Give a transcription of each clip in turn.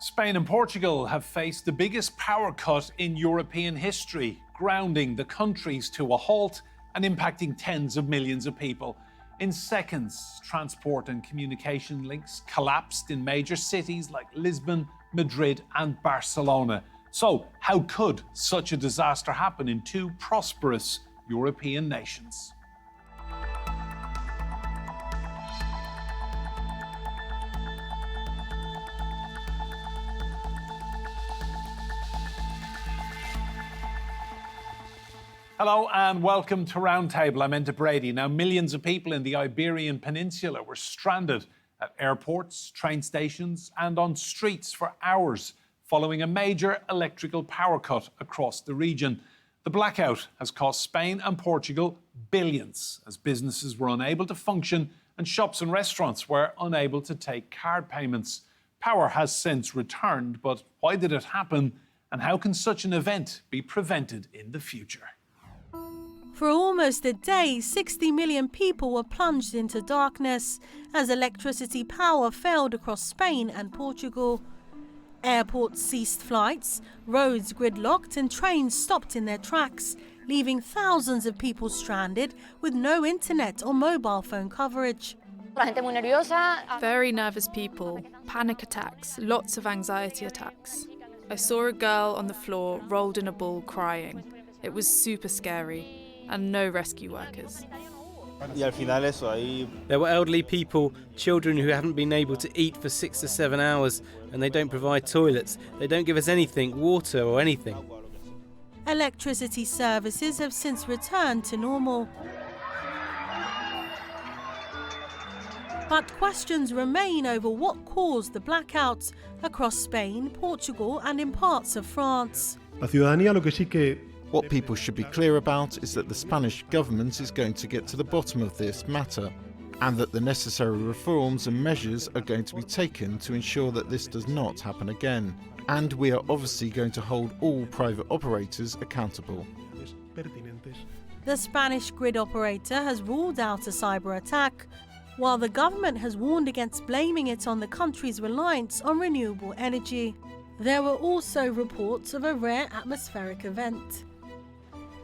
Spain and Portugal have faced the biggest power cut in European history, grounding the countries to a halt and impacting tens of millions of people. In seconds, transport and communication links collapsed in major cities like Lisbon, Madrid and Barcelona. So, how could such a disaster happen in two prosperous European nations? Hello and welcome to Roundtable. I'm Enda Brady. Now, millions of people in the Iberian Peninsula were stranded at airports, train stations and on streets for hours following a major electrical power cut across the region. The blackout has cost Spain and Portugal billions as businesses were unable to function and shops and restaurants were unable to take card payments. Power has since returned, but why did it happen and how can such an event be prevented in the future? For almost a day, 60 million people were plunged into darkness as electricity power failed across Spain and Portugal. Airports ceased flights, roads gridlocked and trains stopped in their tracks, leaving thousands of people stranded with no internet or mobile phone coverage. Very nervous people, panic attacks, lots of anxiety attacks. I saw a girl on the floor rolled in a ball crying. It was super scary. And no rescue workers. There were elderly people, children who haven't been able to eat for 6 to 7 hours, and they don't provide toilets. They don't give us anything, water or anything. Electricity services have since returned to normal. But questions remain over what caused the blackouts across Spain, Portugal and in parts of France. What people should be clear about is that the Spanish government is going to get to the bottom of this matter and that the necessary reforms and measures are going to be taken to ensure that this does not happen again. And we are obviously going to hold all private operators accountable. The Spanish grid operator has ruled out a cyber attack, while the government has warned against blaming it on the country's reliance on renewable energy. There were also reports of a rare atmospheric event.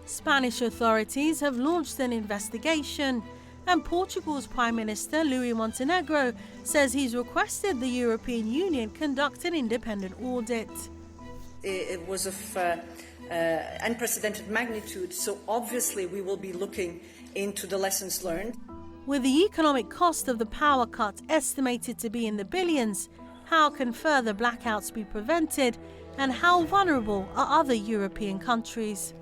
Spanish authorities have launched an investigation, and Portugal's Prime Minister Luis Montenegro says he's requested the European Union conduct an independent audit. It was of unprecedented magnitude, so obviously we will be looking into the lessons learned. With the economic cost of the power cut estimated to be in the billions, how can further blackouts be prevented, and how vulnerable are other European countries?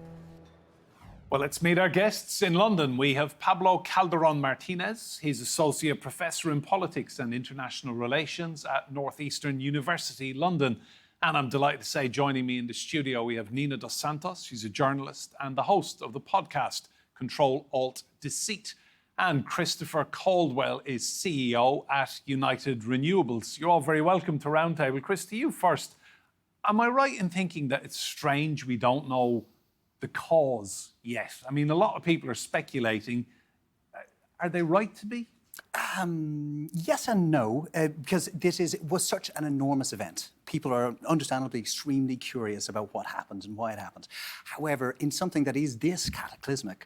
Well, let's meet our guests. In London, we have Pablo Calderon Martinez. He's Associate Professor in Politics and International Relations at Northeastern University, London. And I'm delighted to say, joining me in the studio, we have Nina dos Santos. She's a journalist and the host of the podcast Ctrl, Alt, Deceit. And Christopher Caldwell is CEO at United Renewables. You're all very welcome to Roundtable. Chris, to you first. Am I right in thinking that it's strange we don't know the cause yet? I mean, a lot of people are speculating. Are they right to be? Yes and no, because this was such an enormous event. People are understandably extremely curious about what happened and why it happened. However, in something that is this cataclysmic,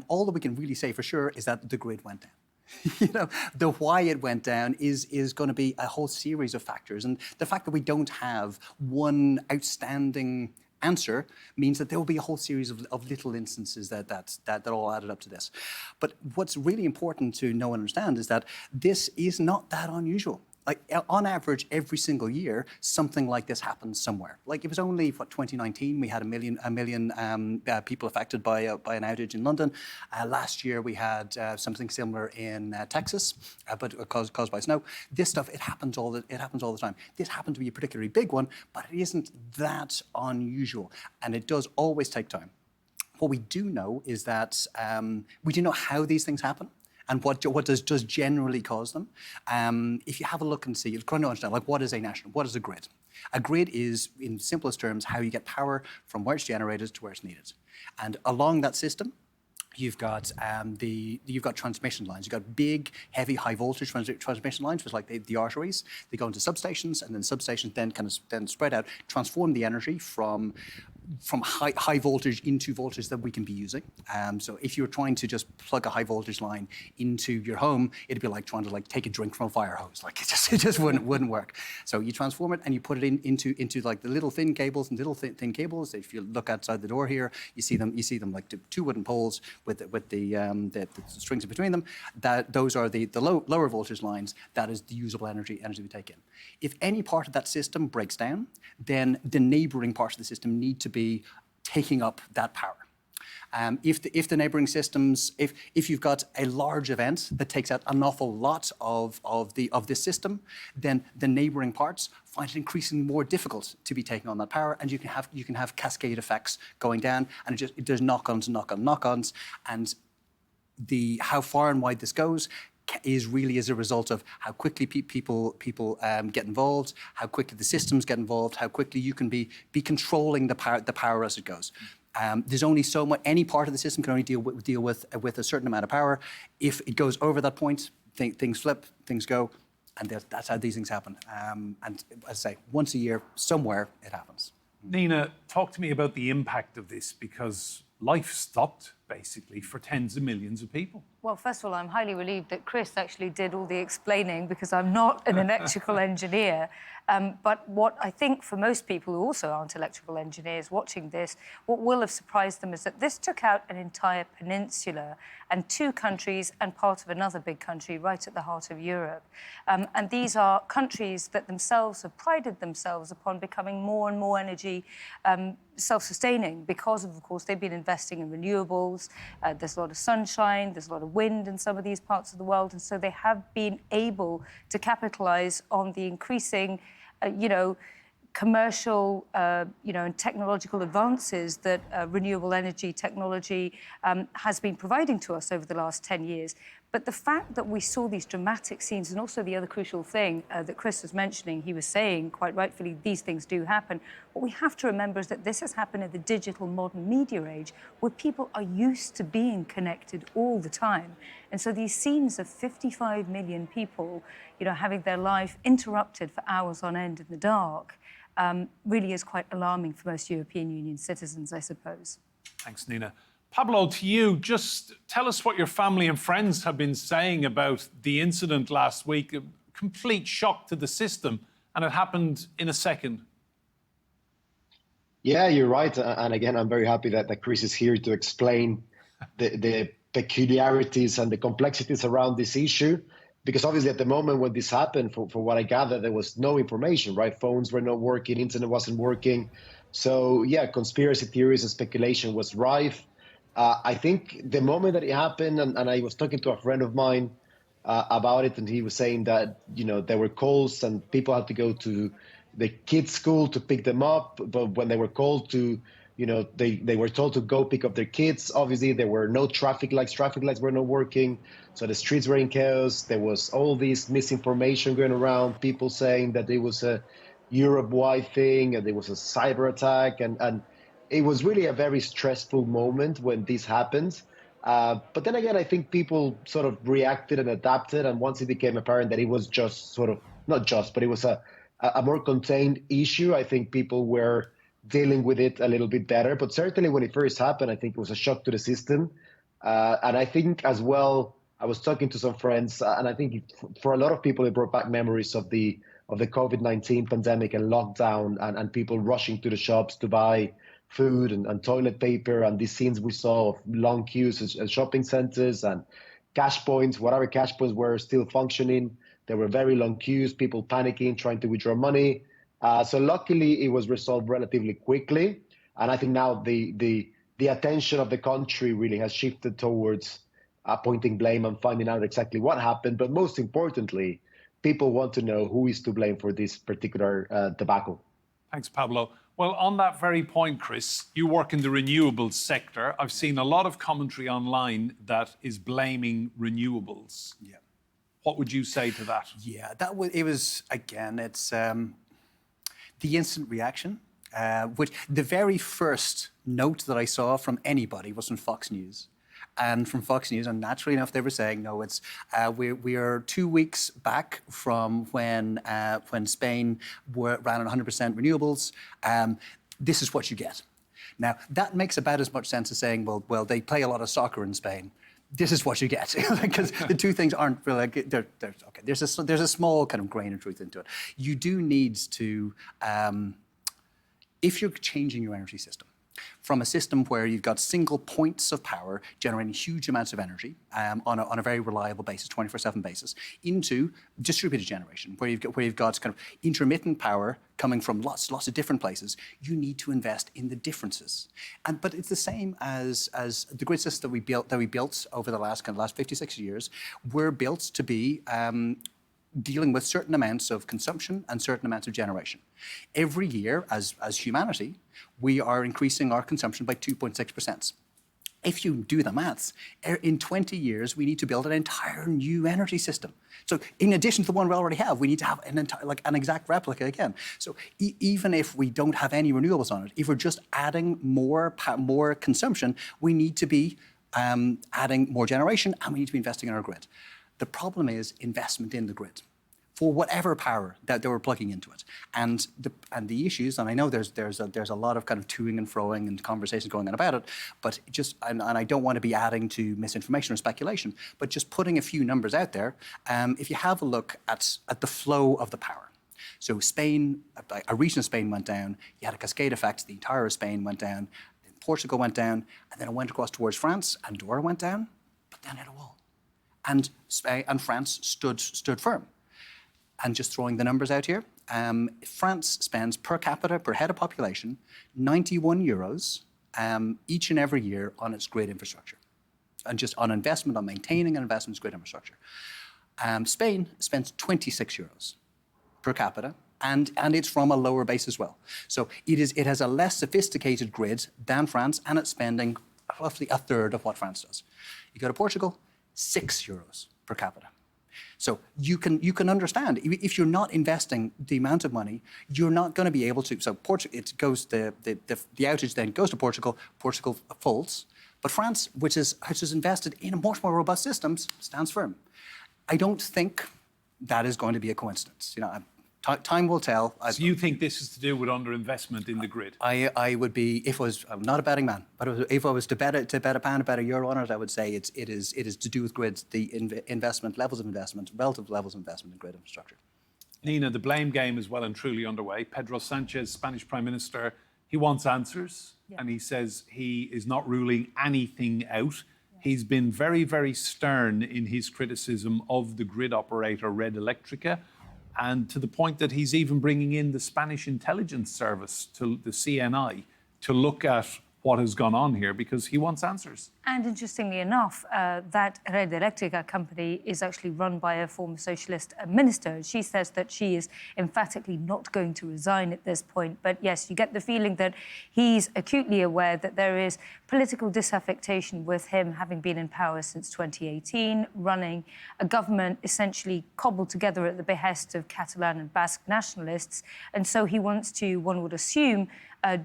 all that we can really say for sure is that the grid went down. The why it went down is going to be a whole series of factors. And the fact that we don't have one outstanding answer means that there will be a whole series of little instances that all added up to this. But what's really important to know and understand is that this is not that unusual. Like, on average, every single year, something like this happens somewhere. Like, it was only, 2019, we had a million people affected by an outage in London. Last year, we had something similar in Texas, but caused by snow. This stuff, it happens all the time. This happened to be a particularly big one, but it isn't that unusual, and it does always take time. What we do know is that we do know how these things happen. And what does generally cause them. If you have a look and see, you're trying to understand, like, what is a grid? A grid is, in simplest terms, how you get power from where it's generated to where it's needed. And along that system, You've got you've got transmission lines. You've got big, heavy, high voltage transmission lines, which like the arteries. They go into substations, and then substations then spread out, transform the energy from high voltage into voltage that we can be using. So if you're trying to just plug a high voltage line into your home, it'd be like trying to take a drink from a fire hose. Like it just wouldn't work. So you transform it and you put it into like the little thin cables and little thin cables. If you look outside the door here, you see them like two wooden poles with the strings in between them. Those are the lower voltage lines. That is the usable energy we take in. If any part of that system breaks down, then the neighboring parts of the system need to be taking up that power. If the neighboring systems, if you've got a large event that takes out an awful lot of this system, then the neighboring parts find it increasingly more difficult to be taking on that power, and you can have cascade effects going down, and there's knock-ons, and how far and wide this goes is really as a result of how quickly people get involved, how quickly the systems get involved, how quickly you can be controlling the power as it goes. There's only so much. Any part of the system can only deal with a certain amount of power. If it goes over that point, things flip, things go, and that's how these things happen. And as I say, once a year, somewhere it happens. Nina, talk to me about the impact of this, because life stopped basically for tens of millions of people. Well, first of all, I'm highly relieved that Chris actually did all the explaining, because I'm not an electrical engineer. But what I think for most people who also aren't electrical engineers watching this, what will have surprised them is that this took out an entire peninsula and 2 countries and part of another big country right at the heart of Europe. And these are countries that themselves have prided themselves upon becoming more and more energy self-sustaining because of course, they've been investing in renewables. There's a lot of sunshine, there's a lot of wind in some of these parts of the world, and so they have been able to capitalise on the increasing, commercial, and technological advances that renewable energy technology has been providing to us over the last 10 years. But the fact that we saw these dramatic scenes, and also the other crucial thing that Chris was mentioning, he was saying, quite rightfully, these things do happen. What we have to remember is that this has happened in the digital modern media age, where people are used to being connected all the time. And so these scenes of 55 million people, having their life interrupted for hours on end in the dark, really is quite alarming for most European Union citizens, I suppose. Thanks, Nina. Pablo, to you, just tell us what your family and friends have been saying about the incident last week. A complete shock to the system, and it happened in a second. Yeah, you're right. And again, I'm very happy that Chris is here to explain the peculiarities and the complexities around this issue. Because obviously at the moment when this happened, for what I gather, there was no information, right? Phones were not working, internet wasn't working. So yeah, conspiracy theories and speculation was rife. I think the moment that it happened, and I was talking to a friend of mine about it, and he was saying that, there were calls and people had to go to the kids' school to pick them up. But when they were called to, they were told to go pick up their kids. Obviously, there were no traffic lights. Traffic lights were not working. So the streets were in chaos. There was all this misinformation going around, people saying that it was a Europe-wide thing and there was a cyber attack. And it was really a very stressful moment when this happened. But then again, I think people sort of reacted and adapted. And once it became apparent that it was just sort of, not just, but it was a more contained issue, I think people were dealing with it a little bit better. But certainly when it first happened, I think it was a shock to the system. And I think as well, I was talking to some friends, and I think for a lot of people, it brought back memories of the COVID-19 pandemic and lockdown, and people rushing to the shops to buy food and toilet paper, and these scenes we saw of long queues at shopping centers and cash points, whatever cash points were still functioning. There were very long queues, people panicking, trying to withdraw money. So luckily, it was resolved relatively quickly. And I think now the attention of the country really has shifted towards pointing blame and finding out exactly what happened. But most importantly, people want to know who is to blame for this particular debacle. Thanks, Pablo. Well, on that very point, Chris, you work in the renewables sector. I've seen a lot of commentary online that is blaming renewables. Yeah. What would you say to that? Yeah, it was, again, it's the instant reaction, which the very first note that I saw from anybody was from Fox News. and from Fox News, and naturally enough, they were saying, no, it's we are 2 weeks back from when Spain ran on 100% renewables. This is what you get. Now, that makes about as much sense as saying, well, they play a lot of soccer in Spain. This is what you get, because the two things aren't really. Okay. There's a small kind of grain of truth into it. You do need to, if you're changing your energy system from a system where you've got single points of power generating huge amounts of energy on a very reliable basis, 24/7 basis, into distributed generation, where you've got kind of intermittent power coming from lots of different places, you need to invest in the differences. But it's the same as the grid system that we built over the last 56 years. Were built to be dealing with certain amounts of consumption and certain amounts of generation. Every year, as humanity, we are increasing our consumption by 2.6%. If you do the maths, in 20 years, we need to build an entire new energy system. So in addition to the one we already have, we need to have an exact replica again. So even if we don't have any renewables on it, if we're just adding more consumption, we need to be adding more generation, and we need to be investing in our grid. The problem is investment in the grid for whatever power that they were plugging into it, and the issues. And I know there's a lot of kind of toing and froing and conversations going on about it, but and I don't want to be adding to misinformation or speculation, but just putting a few numbers out there. If you have a look at the flow of the power. So Spain, a region of Spain went down. You had a cascade effect. The entire of Spain went down. Then Portugal went down, and then it went across towards France. Andorra went down, but then it had a wall. And Spain and France stood firm. And just throwing the numbers out here, France spends per capita, per head of population, 91 euros each and every year on its grid infrastructure, and just on investment, on maintaining and investment in its grid infrastructure. Spain spends 26 euros per capita, and it's from a lower base as well. So it has a less sophisticated grid than France, and it's spending roughly a third of what France does. You go to Portugal, 6 euros per capita. So you can understand, if you're not investing the amount of money, you're not going to be able to. So the outage then goes to Portugal. Portugal folds, but France, which has invested in much more robust systems, stands firm. I don't think that is going to be a coincidence. Time will tell. So you think this is to do with underinvestment in the grid? I would be, I'm not a betting man, but if I was to bet a pound, bet a euro on it, I would say it is to do with grids, the investment, levels of investment, relative levels of investment in grid infrastructure. Nina, the blame game is well and truly underway. Pedro Sanchez, Spanish Prime Minister, he wants answers, and he says he is not ruling anything out. He's been very, very stern in his criticism of the grid operator Red Eléctrica, and to the point that he's even bringing in the Spanish intelligence service, to the CNI, to look at what has gone on here, because he wants answers. And interestingly enough, that Red Eléctrica company is actually run by a former socialist minister. She says that she is emphatically not going to resign at this point. But yes, you get the feeling that he's acutely aware that there is political disaffection with him having been in power since 2018, running a government essentially cobbled together at the behest of Catalan and Basque nationalists. And so he wants to, one would assume,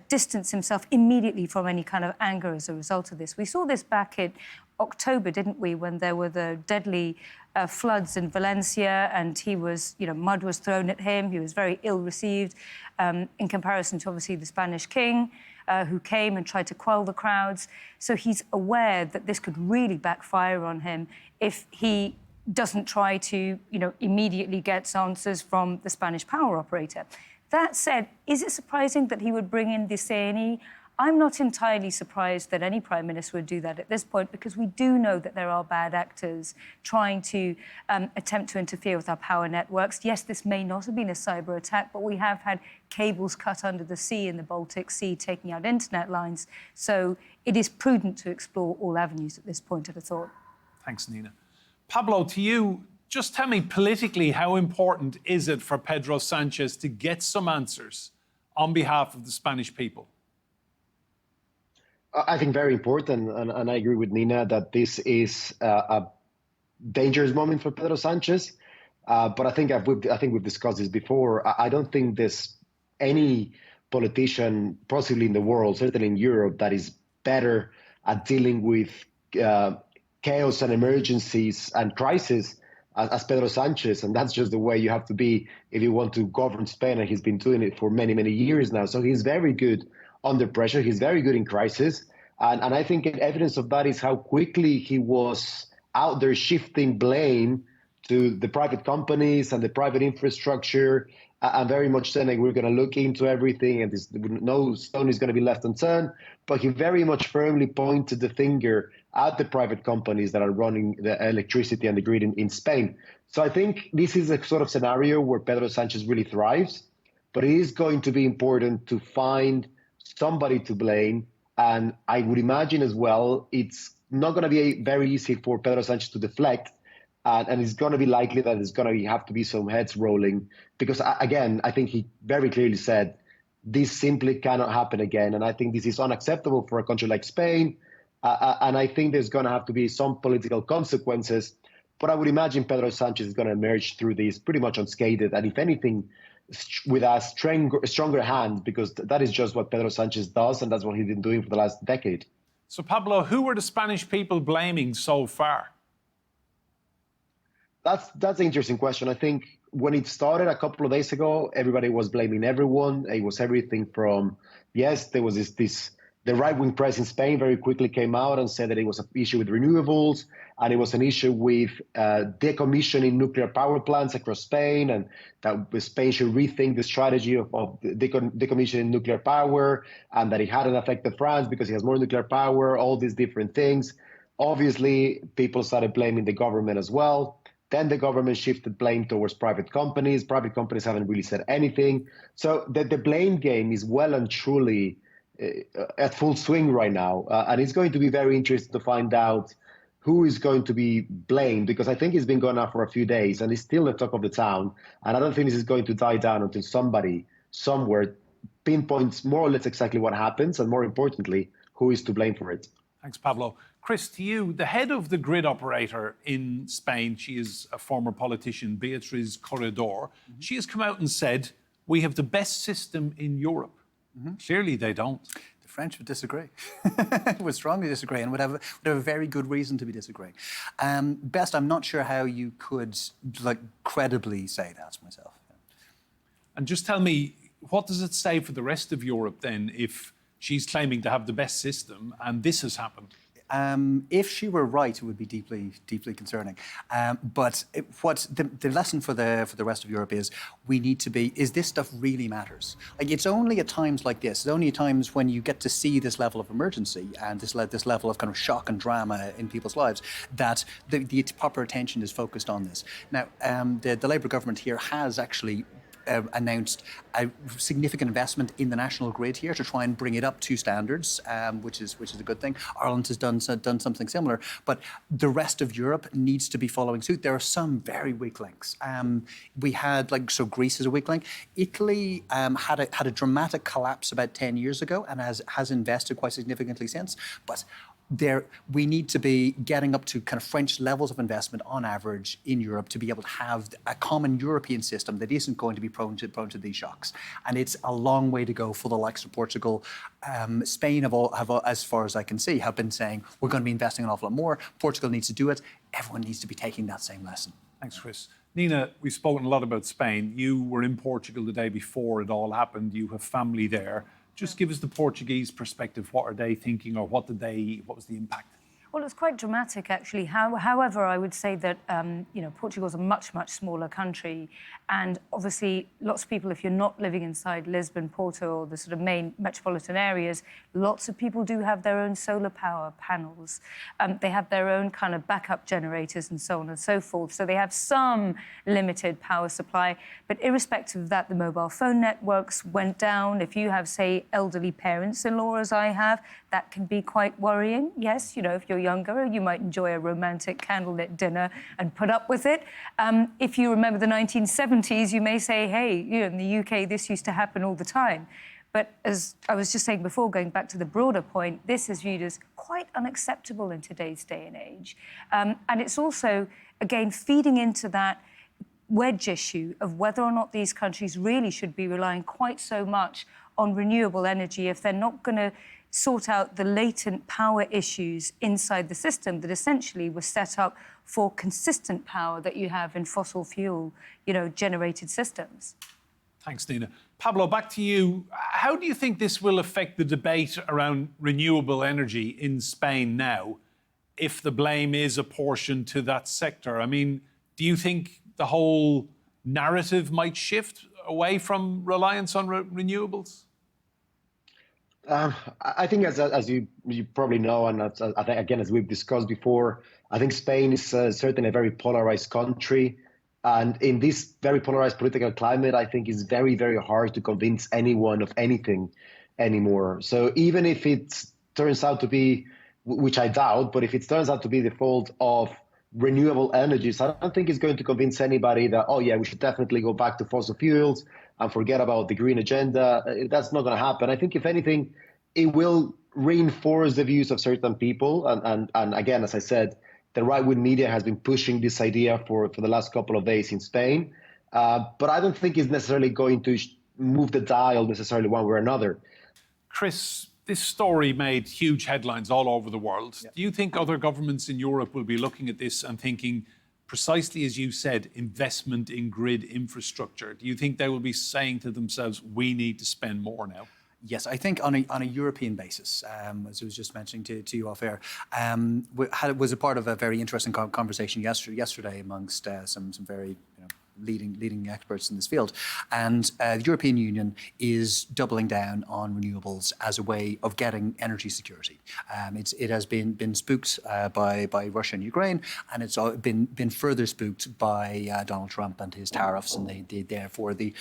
distance himself immediately from any kind of anger as a result of this. We saw this back in October, didn't we, when there were the deadly floods in Valencia, and he was, mud was thrown at him. He was very ill-received in comparison to, obviously, the Spanish king, who came and tried to quell the crowds. So he's aware that this could really backfire on him if he doesn't try to, immediately get answers from the Spanish power operator. That said, is it surprising that he would bring in the CNI? I'm not entirely surprised that any Prime Minister would do that at this point, because we do know that there are bad actors trying to attempt to interfere with our power networks. Yes, this may not have been a cyber attack, but we have had cables cut under the sea in the Baltic Sea, taking out internet lines. So it is prudent to explore all avenues at this point, I'd have thought. Thanks, Nina. Pablo, to you, just tell me politically, how important is it for Pedro Sanchez to get some answers on behalf of the Spanish people? I think very important, and I agree with Nina that this is a dangerous moment for Pedro Sanchez. But I think we've discussed this before. I don't think there's any politician, possibly in the world, certainly in Europe, that is better at dealing with chaos and emergencies and crisis as Pedro Sanchez, and that's just the way you have to be if you want to govern Spain, and he's been doing it for many, many years now. So he's very good under pressure. He's very good in crisis. And I think evidence of that is how quickly he was out there shifting blame to the private companies and the private infrastructure, and very much saying like, we're going to look into everything and no stone is going to be left unturned. But he very much firmly pointed the finger at the private companies that are running the electricity and the grid in Spain. So I think this is a sort of scenario where Pedro Sanchez really thrives, but it is going to be important to find somebody to blame. And I would imagine as well, it's not going to be very easy for Pedro Sanchez to deflect. And it's going to be likely that there's going to have to be some heads rolling because, again, I think he very clearly said this simply cannot happen again. And I think this is unacceptable for a country like Spain. And I think there's going to have to be some political consequences. But I would imagine Pedro Sanchez is going to emerge through this pretty much unscathed. And if anything, with a stronger hand, because that is just what Pedro Sanchez does. And that's what he's been doing for the last decade. So, Pablo, who were the Spanish people blaming so far? That's an interesting question. I think when it started a couple of days ago, everybody was blaming everyone. It was everything from, yes, there was the right-wing press in Spain very quickly came out and said that it was an issue with renewables, and it was an issue with decommissioning nuclear power plants across Spain, and that Spain should rethink the strategy of decommissioning nuclear power, and that it hadn't affected France because it has more nuclear power, all these different things. Obviously, people started blaming the government as well. Then the government shifted blame towards private companies. Private companies haven't really said anything. So the blame game is well and truly at full swing right now. And it's going to be very interesting to find out who is going to be blamed, because I think it's been going on for a few days and it's still the talk of the town. And I don't think this is going to die down until somebody somewhere pinpoints more or less exactly what happens, and more importantly, who is to blame for it. Thanks, Pablo. Chris, to you, the head of the grid operator in Spain, she is a former politician, Beatriz Corredor. She has come out and said, we have the best system in Europe. Clearly they don't. The French would disagree, would strongly disagree, and would have a very good reason to be disagreeing. Best, I'm not sure how you could credibly say that myself. And just tell me, what does it say for the rest of Europe then if she's claiming to have the best system and this has happened? If she were right, it would be deeply, deeply concerning. But what the lesson for the rest of Europe is, we need to be, is this stuff really matters? Like, it's only at times like this, it's only at times when you get to see this level of emergency and this level of kind of shock and drama in people's lives that the proper attention is focused on this. Now, the Labour government here has actually announced a significant investment in the national grid here to try and bring it up to standards, which is a good thing. Ireland has done something similar, but the rest of Europe needs to be following suit. There are some very weak links. We had Greece is a weak link. Italy had a dramatic collapse about 10 years ago and has invested quite significantly since, but we need to be getting up to kind of French levels of investment on average in Europe to be able to have a common European system that isn't going to be prone to these shocks. And it's a long way to go for the likes of Portugal. Spain have, as far as I can see, have been saying we're going to be investing an awful lot more. Portugal needs to do it. Everyone needs to be taking that same lesson. Thanks, Chris. Nina, we've spoken a lot about Spain. You were in Portugal the day before it all happened. You have family there. Just give us the Portuguese perspective. What are they thinking, or what was the impact? Well, it's quite dramatic, actually. However, I would say that Portugal is a much, much smaller country, and obviously, lots of people, if you're not living inside Lisbon, Porto, or the sort of main metropolitan areas, lots of people do have their own solar power panels. They have their own kind of backup generators and so on and so forth. So they have some limited power supply, but irrespective of that, the mobile phone networks went down. If you have, say, elderly parents-in-law, as I have, that can be quite worrying. Yes, if you're younger, you might enjoy a romantic candlelit dinner and put up with it. If you remember the 1970s, you may say, hey, in the UK, this used to happen all the time. But as I was just saying before, going back to the broader point, this is viewed as quite unacceptable in today's day and age. And it's also, again, feeding into that wedge issue of whether or not these countries really should be relying quite so much on renewable energy if they're not going to sort out the latent power issues inside the system that essentially was set up for consistent power that you have in fossil fuel, generated systems. Thanks, Nina. Pablo, back to you. How do you think this will affect the debate around renewable energy in Spain now, if the blame is apportioned to that sector? I mean, do you think the whole narrative might shift away from reliance on renewables? I think, as you probably know, and I think, again, as we've discussed before, I think Spain is certainly a very polarized country. And in this very polarized political climate, I think it's very, very hard to convince anyone of anything anymore. So even if it turns out to be, which I doubt, but if it turns out to be the fault of renewable energies, I don't think it's going to convince anybody that, oh, yeah, we should definitely go back to fossil fuels and forget about the green agenda. That's not going to happen. I think, if anything, it will reinforce the views of certain people. And again, as I said, the right-wing media has been pushing this idea for the last couple of days in Spain. But I don't think it's necessarily going to move the dial necessarily one way or another. Chris, this story made huge headlines all over the world. Yeah. Do you think other governments in Europe will be looking at this and thinking, precisely as you said, investment in grid infrastructure? Do you think they will be saying to themselves, we need to spend more now? Yes, I think on a European basis, as I was just mentioning to you off air, was a part of a very interesting conversation yesterday amongst some very leading experts in this field. And the European Union is doubling down on renewables as a way of getting energy security. It has been spooked by Russia and Ukraine, and it's been further spooked by Donald Trump and his tariffs and therefore the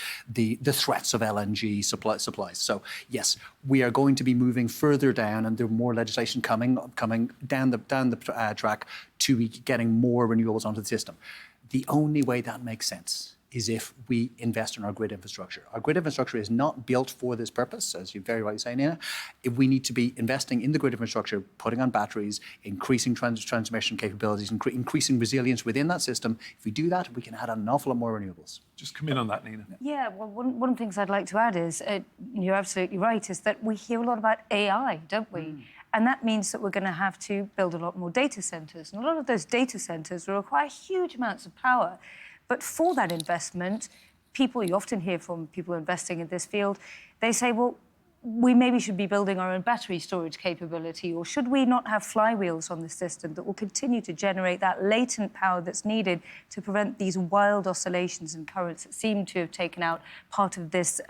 threats of LNG supplies. So yes, we are going to be moving further down, and there's more legislation coming down the track to be getting more renewables onto the system. The only way that makes sense is if we invest in our grid infrastructure. Our grid infrastructure is not built for this purpose, as you very rightly say, Nina. If we need to be investing in the grid infrastructure, putting on batteries, increasing transmission capabilities, increasing resilience within that system. If we do that, we can add an awful lot more renewables. Just come in on that, Nina. Yeah, well, one of the things I'd like to add is, you're absolutely right, is that we hear a lot about AI, don't we? And that means that we're going to have to build a lot more data centres. And a lot of those data centres will require huge amounts of power. But for that investment, you often hear from people investing in this field, they say, well, we maybe should be building our own battery storage capability, or should we not have flywheels on the system that will continue to generate that latent power that's needed to prevent these wild oscillations and currents that seem to have taken out part of this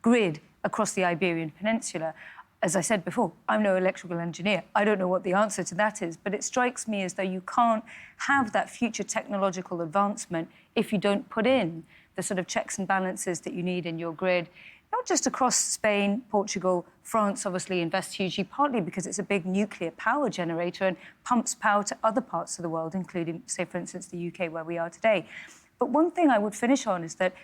grid across the Iberian Peninsula? As I said before, I'm no electrical engineer. I don't know what the answer to that is, but it strikes me as though you can't have that future technological advancement if you don't put in the sort of checks and balances that you need in your grid, not just across Spain, Portugal. France obviously invests hugely, partly because it's a big nuclear power generator and pumps power to other parts of the world, including, say, for instance, the UK, where we are today. But one thing I would finish on is that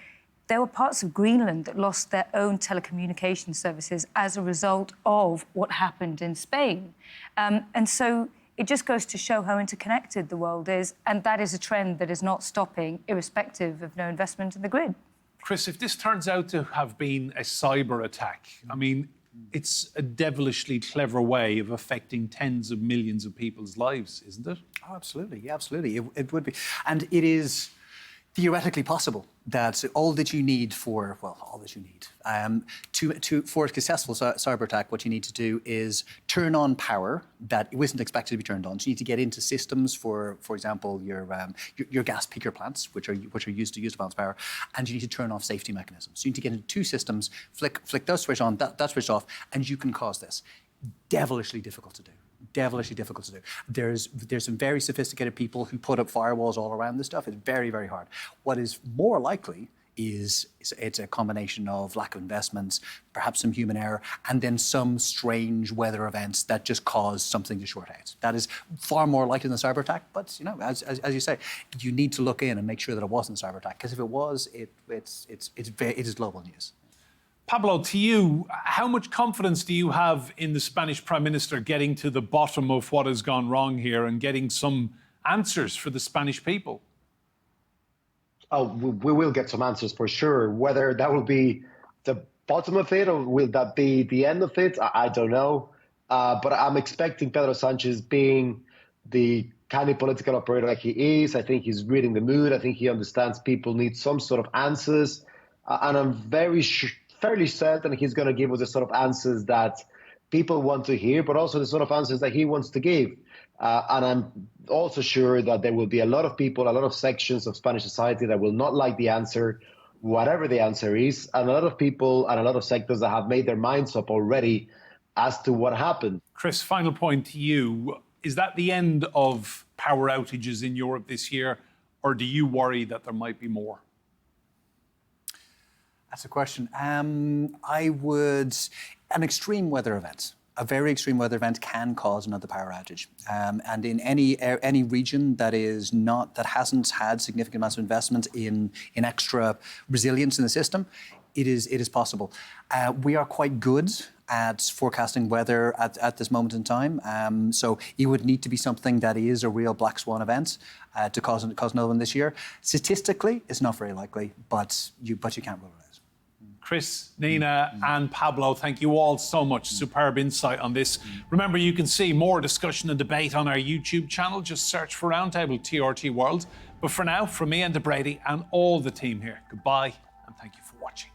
there were parts of Greenland that lost their own telecommunication services as a result of what happened in Spain. And so it just goes to show how interconnected the world is, and that is a trend that is not stopping, irrespective of no investment in the grid. Chris, if this turns out to have been a cyber attack, I mean, it's a devilishly clever way of affecting tens of millions of people's lives, isn't it? Oh, absolutely. Yeah, absolutely. It would be. And it is theoretically possible that all that you need for a successful cyber attack, what you need to do is turn on power that it wasn't expected to be turned on. So you need to get into systems for example, your gas peaker plants, which are used to balance power, and you need to turn off safety mechanisms. So you need to get into two systems, flick that switch on, that switch off, and you can cause this. Devilishly difficult to do. There's some very sophisticated people who put up firewalls all around this stuff. It's very, very hard. What is more likely is it's a combination of lack of investments, perhaps some human error, and then some strange weather events that just cause something to short out. That is far more likely than a cyber attack. But as you say, you need to look in and make sure that it wasn't a cyber attack, because if it was, it is global news. Pablo, to you, how much confidence do you have in the Spanish Prime Minister getting to the bottom of what has gone wrong here and getting some answers for the Spanish people? Oh, we will get some answers for sure. Whether that will be the bottom of it, or will that be the end of it? I don't know. But I'm expecting Pedro Sanchez, being the kind of political operator like he is, I think he's reading the mood. I think he understands people need some sort of answers. And I'm fairly certain he's going to give us the sort of answers that people want to hear, but also the sort of answers that he wants to give. And I'm also sure that there will be a lot of people, a lot of sections of Spanish society that will not like the answer, whatever the answer is, and a lot of people and a lot of sectors that have made their minds up already as to what happened. Chris, final point to you. Is that the end of power outages in Europe this year, or do you worry that there might be more? That's a question. An extreme weather event, a very extreme weather event can cause another power outage. And in any region that hasn't had significant amounts of investment in extra resilience in the system, it is possible. We are quite good at forecasting weather at this moment in time. So it would need to be something that is a real black swan event to cause another one this year. Statistically, it's not very likely, but you can't rule it out. Chris, Nina and Pablo, thank you all so much. Superb insight on this. Remember, you can see more discussion and debate on our YouTube channel. Just search for Roundtable TRT World. But for now, from me, Enda Brady, and all the team here, goodbye and thank you for watching.